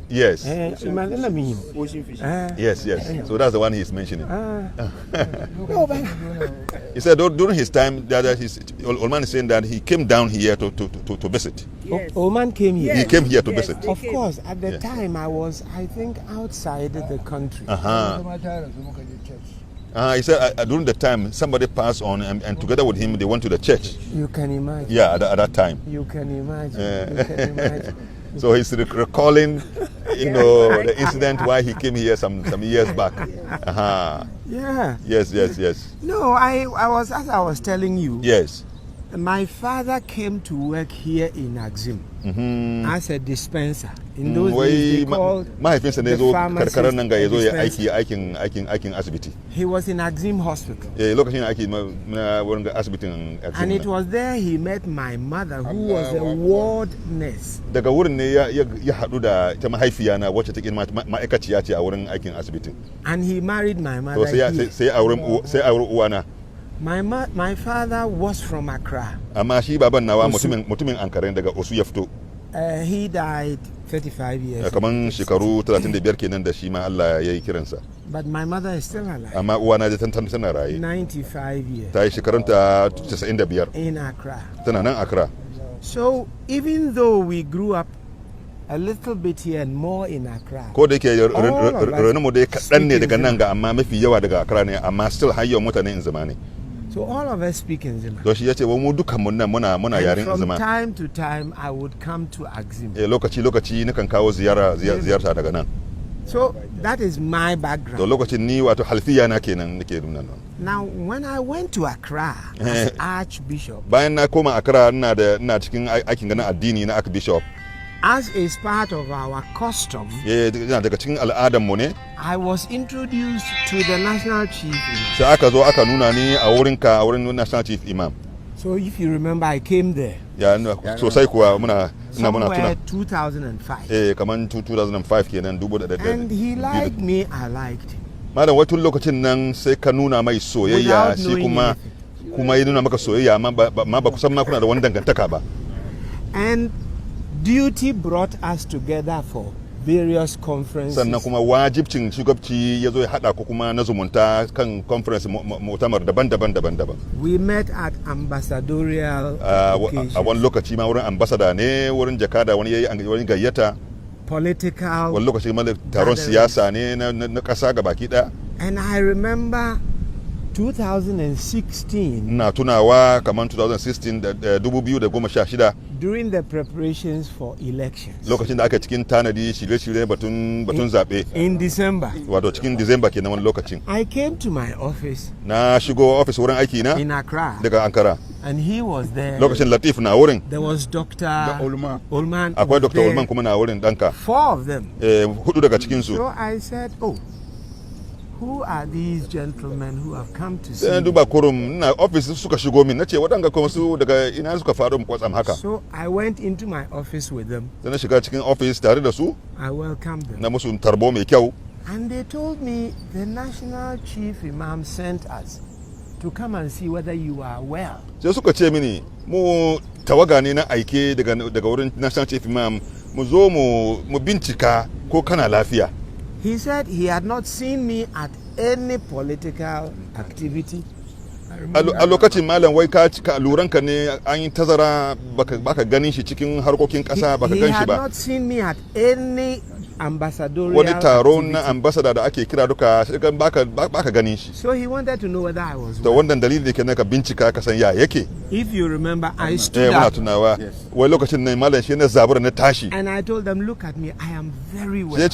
Yes. Yes. So that's the one he's mentioning. He said during his time, old man is saying that he came down here to visit. Yes. Old man came here. He came here to visit. Of course, at the time I was, I think, outside the country. He said during the time somebody passed on and together with him they went to the church. You can imagine. Yeah, at that time. You can imagine. You can imagine. So he's recalling, the incident why he came here some years back. Yeah. Yes. No, I was, as I was telling you. Yes. My father came to work here in Axim as a dispenser. In those days, they called the pharmacist dispenser. He was in Axim Hospital. And it was there he met my mother, who was a ward nurse. And he married my mother here. My father was from Accra. He died 35 years ago. But my mother is still alive. 95 years. In Accra. So even though we grew up a little bit here and more in Accra, so all of us speak in Zima. And from time to time, I would come to Axim. So that is my background. Now, when I went to Accra as Archbishop, as is part of our custom, I was introduced to the National Chief Imam. So if you remember, I came there. Somewhere 2005. And he liked me, I liked him. Without knowing anything. And duty brought us together for various conferences. We met at ambassadorial political and I remember 2016 during the preparations for elections in December. I came to my office in Accra and he was there. There was Dr. Olman. Four of them. So I said, oh, who are these gentlemen who have come to see me? So I went into my office with them. I welcomed them. And they told me the National Chief Imam sent us to come and see whether you are well. He said he had not seen me at any political activity. He had not seen me at any ambassadorial activity. So he wanted to know whether I was well. If you remember, I stood up and I told them, look at me, I am very well.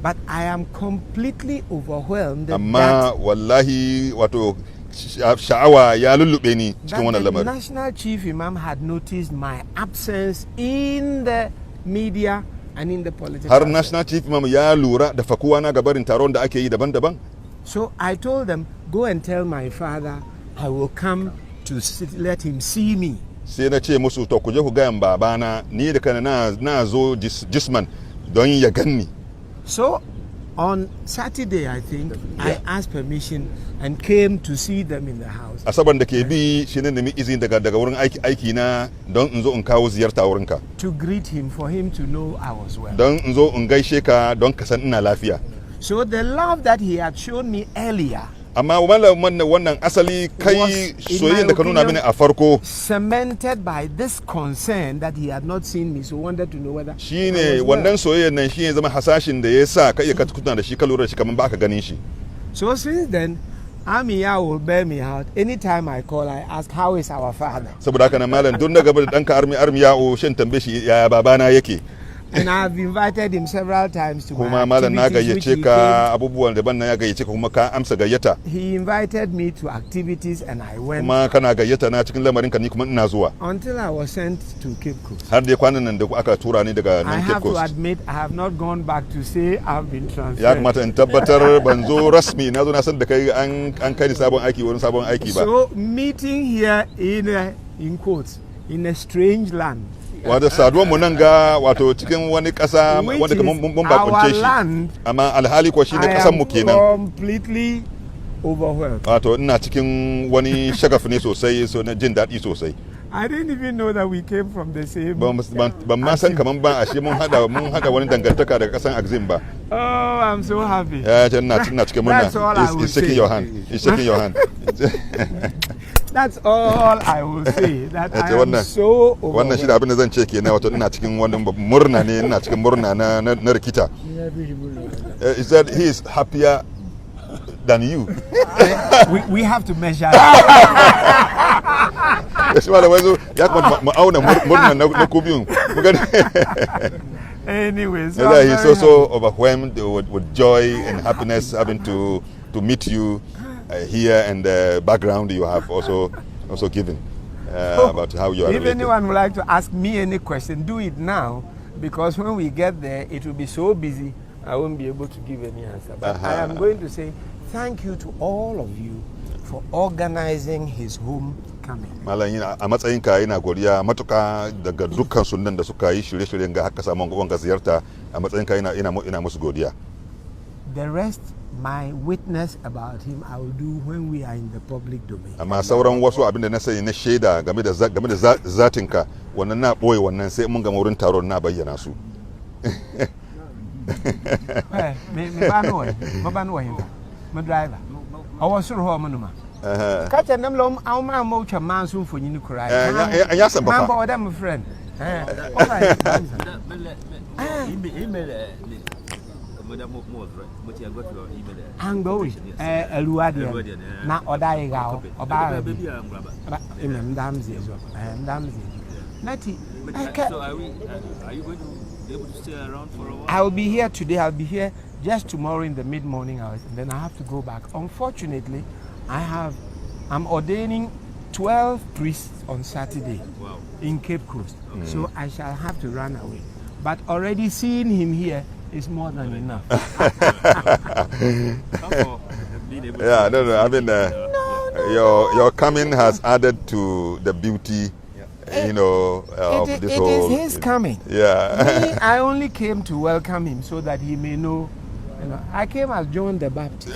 But I am completely overwhelmed that the National Chief Imam had noticed my absence in the media and in the political. So I told them, go and tell my father I will come to let him see me. So On Saturday, I think, I asked permission and came to see them in the house. Asaban da ke bi shine nemi izini daga wurin aiki na don in zo in kawo ziyarta wurinka. To greet him, for him to know I was well. Don in zo in gaishe ka don ka san ina lafiya. So the love that he had shown me earlier, amma wannan asali kai soyayyen da ka nuna mini a farko, cemented by this concern that he had not seen me, so wanted to know whether shine wannan soyayyen nan shine zama hasashin da yasa kai ka tukuna da shi ka lura da shi kaman baka ganin shi. So since then, Amiya will bear me out. Anytime I call, I ask, how is our father? Saboda haka na malam don daga da danka armiya o shin tambaye shi ya babana yake. And I've invited him several times to kuma malam na gayyace ka abubuwan daban na ya gayyace ka kuma ka amsa gayyata. He invited me to activities and I went. Kuma kana gayyata na cikin lamarin ka ni kuma ina zuwa. Until I was sent to Cape Coast. Har dai kwanan nan da aka tura ni daga nan Cape Coast. I have to admit I have not gone back to say I've been transferred. Ya kamata in tabbatar ban zo rasmi na zo na san da kai an kai ni sabon aiki wurin sabon aiki ba. So meeting here in quotes in a strange land. Wato saduwar mu nan ga wato cikin wani kasa wanda kaman mun bakunce shi amma alhali ko shi ne kasan mu kenan. Completely overwhelmed. Wato ina cikin wani shagaf ne sosai, so na jin daɗi sosai. I didn't even know that we came from the same. Ban ma san kaman ba ashe mun hada wani dangantaka daga kasan Axim ba. Oh, I'm so happy. Yeah, ina cikin murna. He's shaking your hand. He's shaking your hand. That's all I will say. That I am so overwhelmed. Wannan shi da abin da zan ce kenan, wato ina cikin wani murna ne, ina cikin murna na rikita. Is that he is happier than you? We have to measure. Shi ma da wazo ya kuma mu auna murna na ku biyun. Anyway, so he's also overwhelmed with joy and happiness having to meet you. Here and the background you have also given about how you are If related. anyone would like to ask me any question, do it now, because when we get there, it will be so busy, I won't be able to give any answer. But I am going to say thank you to all of you for organizing his homecoming. Malam a matsayin ka ina godiya matuka daga dukkan sunan da suka yi shirye-shiryen ga haka samu wanga ziyarta, a matsayin ka ina musu godiya. The rest, my witness about him, I will do when we are in the public domain. Amma sauran wasu abin da na sani na shaida game da zatinka, wannan na boye wannan sai mun ga wurin taron na bayyana su. Me ba no him. My driver. I was sure ho manuma. Kacha nam lom au ma mo cha man sun fo nyini kurai. Ya san papa. Man ba oda my friend. All right. Angbo Eluadi na oda igao oba Imam Damzi Nati. So are you going to be able to stay around for a while? I will be here today. I'll be here just tomorrow in the mid-morning hours, and then I have to go back. Unfortunately, I'm ordaining 12 priests on Saturday in Cape Coast, so I shall have to run away. But already seeing him here is more than enough. Yeah, no. I mean, your coming has added to the beauty, of this whole. It is his coming. Yeah. Me, I only came to welcome him so that he may know. I came as John the Baptist.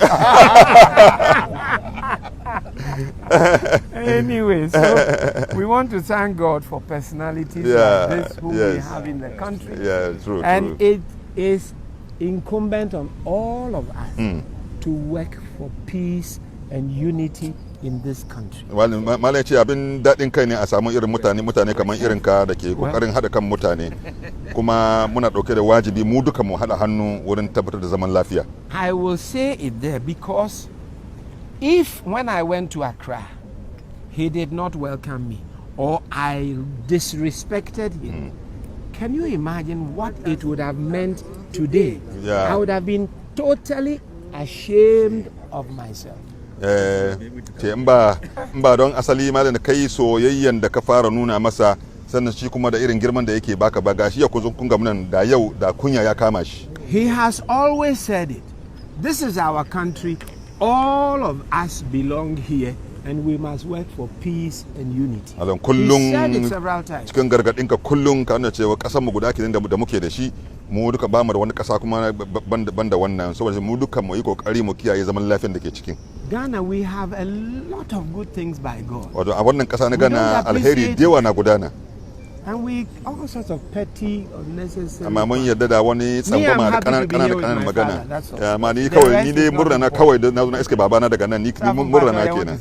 Anyway, so we want to thank God for personalities like this who we have in the country. Yeah, true. And it is incumbent on all of us to work for peace and unity in this country. Malai ce abin daɗin kai ne a samu irin mutane kamar irin ka da ke kokarin haɗa kan mutane, kuma muna ɗauke da wajibi mu duka mu haɗa hannu wurin tabbatar da zaman lafiya. I will say it there because if when I went to Accra he did not welcome me or I disrespected him, can you imagine what it would have meant today? I would have been totally ashamed of myself. Ce in ba don asali malam da kai soyayyen da ka fara nuna masa, sannan shi kuma da irin girman da yake baka ba, gashi ya kun gamu nan da yau da kunya ya kama shi. He has always said it. This is our country. All of us belong here and we must work for peace and unity. He said it several times. Cikin gargadin ka kullum ka nuna cewa kasar mu guda kenan da muke da shi, mu duka ba mu da wani kasa kuma banda wannan saboda mu duka mu yi kokari mu kiyaye zaman lafiyar da ke cikin Ghana. We have a lot of good things by God. Wato a wannan kasa na Ghana alheri da yawa na gudana. And we all sorts of petty, unnecessary. Amma mun yarda da wani tsangwama da kananan magana. Amma ni kawai ni dai murna na kawai da na zo na iske babana daga nan ni murna na kenan.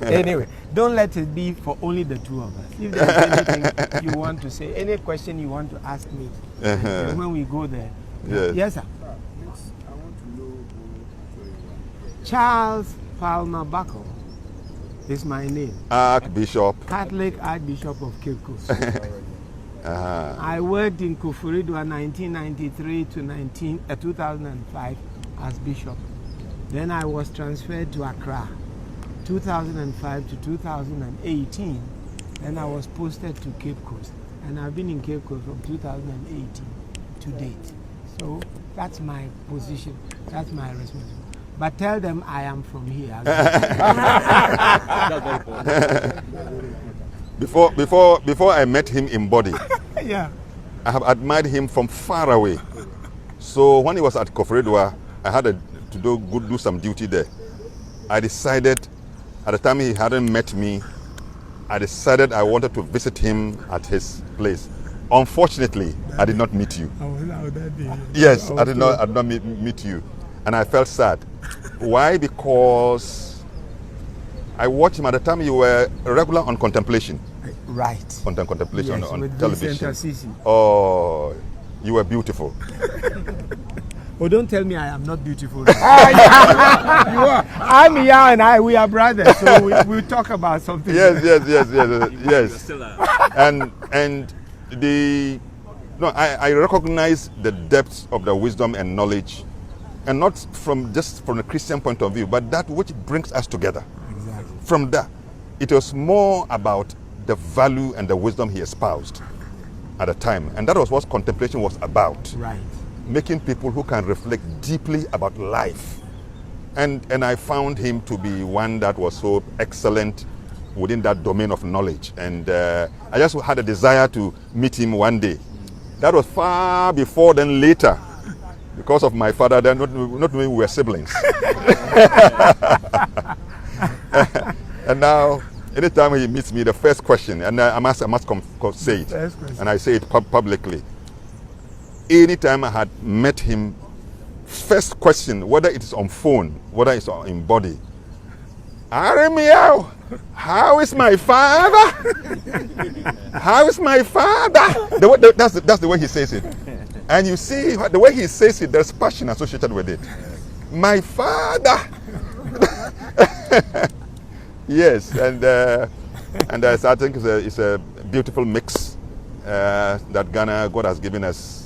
Anyway, don't let it be for only the two of us. If there's anything you want to say, any question you want to ask me, when we go there. Yes, sir. I want to know who Charles Palmer Buckle is my name. Archbishop. Catholic Archbishop of Cape Coast. I worked in Koforidua 1993 to 2005 as bishop. Then I was transferred to Accra 2005 to 2018. Then I was posted to Cape Coast. And I've been in Cape Coast from 2018 to date. So that's my position. That's my responsibility. But tell them I am from here. Before I met him in body, yeah, I have admired him from far away. So when he was at Koforidua, I had to do some duty there. I decided, at the time he hadn't met me, I decided I wanted to visit him at his place. Unfortunately, I did not meet you. Yes, I did not meet you. And I felt sad. Why? Because I watched him at the time you were regular on Contemplation. Right. Contemplation yes, on television. Sisi. Oh, you were beautiful. Oh, don't tell me I am not beautiful. You are. I'm young and we are brothers, so we'll talk about something. Yes. And I recognize the depths of the wisdom and knowledge, and not just from a Christian point of view, but that which brings us together. Exactly. From that, it was more about the value and the wisdom he espoused at the time, and that was what contemplation was about. Right. Making people who can reflect deeply about life, and I found him to be one that was so excellent within that domain of knowledge, and I just had a desire to meet him one day. That was far before then. Later, because of my father, then not knowing we were siblings. And now, anytime he meets me, the first question, and I must say it, and I say it publicly. Anytime I had met him, first question, whether it is on phone, whether it's in body, Arimiao, how is my father? How is my father? That's the way he says it. And you see, the way he says it, there's passion associated with it. My father. Yes, and I think it's a beautiful mix that Ghana, God has given us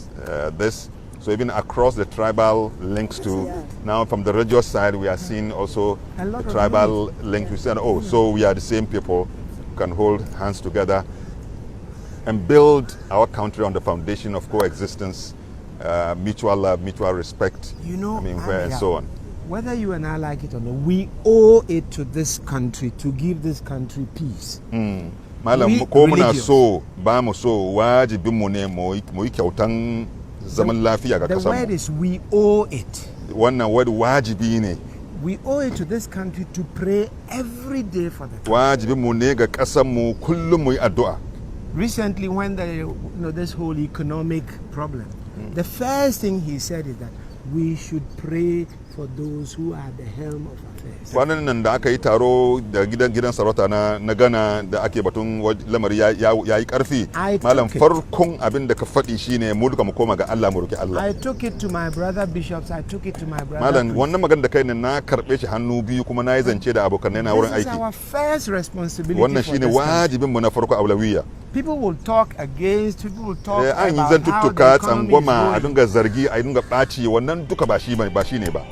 this. So even across the tribal links to, now from the religious side, we are seeing also the tribal links. We say, oh, so we are the same people who can hold hands together and build our country on the foundation of coexistence, mutual love, mutual respect, and so on. Whether you and I like it or not, we owe it to this country to give this country peace. The word is we owe it. We owe it to this country to pray every day for the country. Recently, when this whole economic problem, the first thing he said is that we should pray for those who are the helm of affairs. Wannan da aka yi taro da gidan sarauta na Ghana da ake batun lamari ya yi karfi. Malam farkon abin da ka faɗi shine mu duka mu koma ga Allah mu roki Allah. I took it to my brother bishops. I took it to my brother. Malam wannan magana da kai ne na karbe shi hannu biyu kuma na yi zance da abokanai na wurin aiki. This is our first responsibility. Wannan shine wajibin mu na farko aulawiya. People will talk against, people will talk about how the economy is going. A dunga zargi, a dunga ɓaci, wannan duka ba shi ne ba.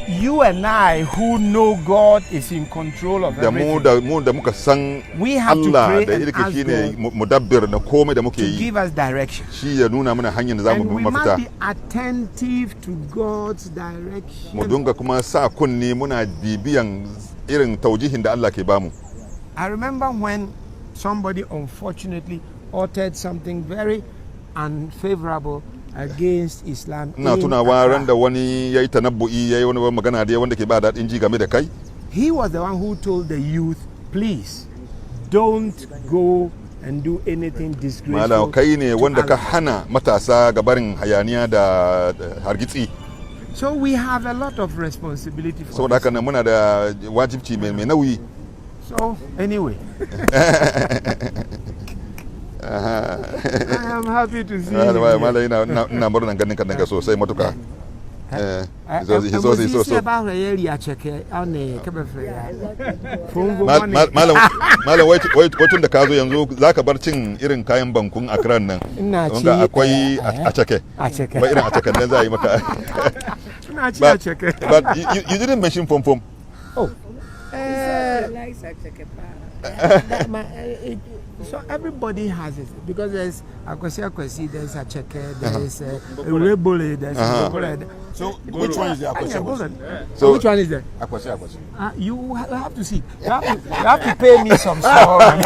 You and I who know God is in control of everything, we have to pray and ask God to give us direction. And we must be attentive to God's direction. I remember when somebody unfortunately uttered something very unfavorable against Islam. Na tuna waran da wani yayi tanabbu'i yayi wani magana da wanda ke ba daɗin ji game da kai. He was the one who told the youth, please don't go and do anything disgraceful. Mala kai ne wanda ka hana matasa gabarin hayaniya da hargitsi. So we have a lot of responsibility for saboda haka nan muna da wajibci mai nauyi. So anyway, I am happy to see you. Mala ina murnan ganin ka daga sosai matuka. Malam wai tun da ka zo yanzu za ka bar cin irin kayan bankun akran nan wanda akwai a cake ba irin a cake nan za a yi maka. But you didn't mention pom pom. Oh, so everybody has it because there's akwesi, there's a check, there's a rebole, there's a rebole. So which one is the akwesi? So which one is there? Akwesi. You have to see. You have to pay me some story.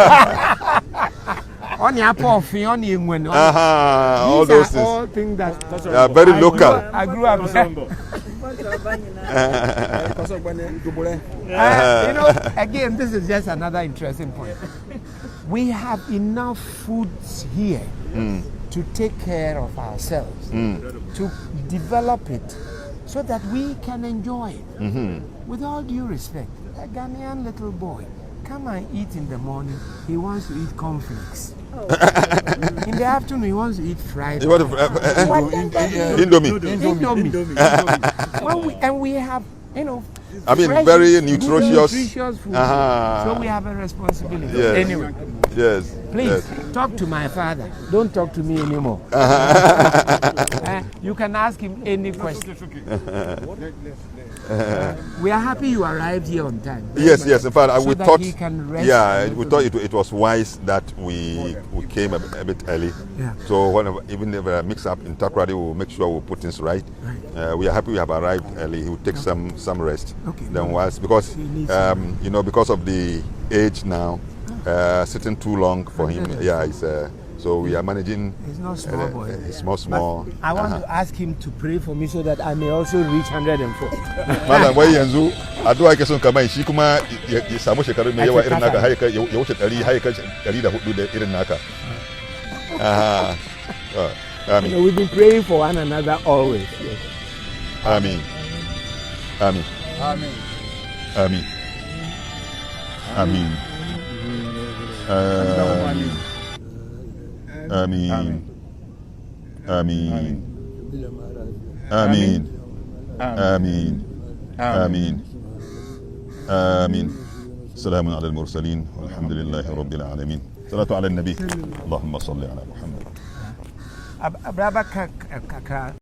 On your coffee, on your when. All those things. All things that are very local. I grew up. Again, this is just another interesting point. We have enough foods here to take care of ourselves, to develop it so that we can enjoy it. With all due respect, a Ghanaian little boy, come and eat in the morning, he wants to eat cornflakes. In the afternoon, he wants to eat fried rice. Indomie. And we have, very nutritious food. So we have a responsibility. Yes. Anyway. Yes. Please talk to my father. Don't talk to me anymore. You can ask him any question. We are happy you arrived here on time. Yes. In fact, we thought he can rest. Yeah, we thought it was wise that we came a bit early. Yeah. So even if a mix up in Takrady, we'll make sure we put things right. We are happy we have arrived early. He will take some rest. Okay. Then because because of the age now, sitting too long for him. Yeah, so we are managing. He's not small boy. He's small. But I want to ask him to pray for me so that I may also reach 104. Malam wai yanzu addu'a yake son kamar shi kuma ya samu shekaru mai yawa irin naka ya wuce 100 104 da irin naka. Amen. We've been praying for one another always. Yes. Amen. Amen. Amen. Amen. Amen. Amen. Amen. Amen. Amen. Amen. Amen. سلام على المرسلين والحمد لله رب العالمين. صلاة على النبي. اللهم صل على محمد.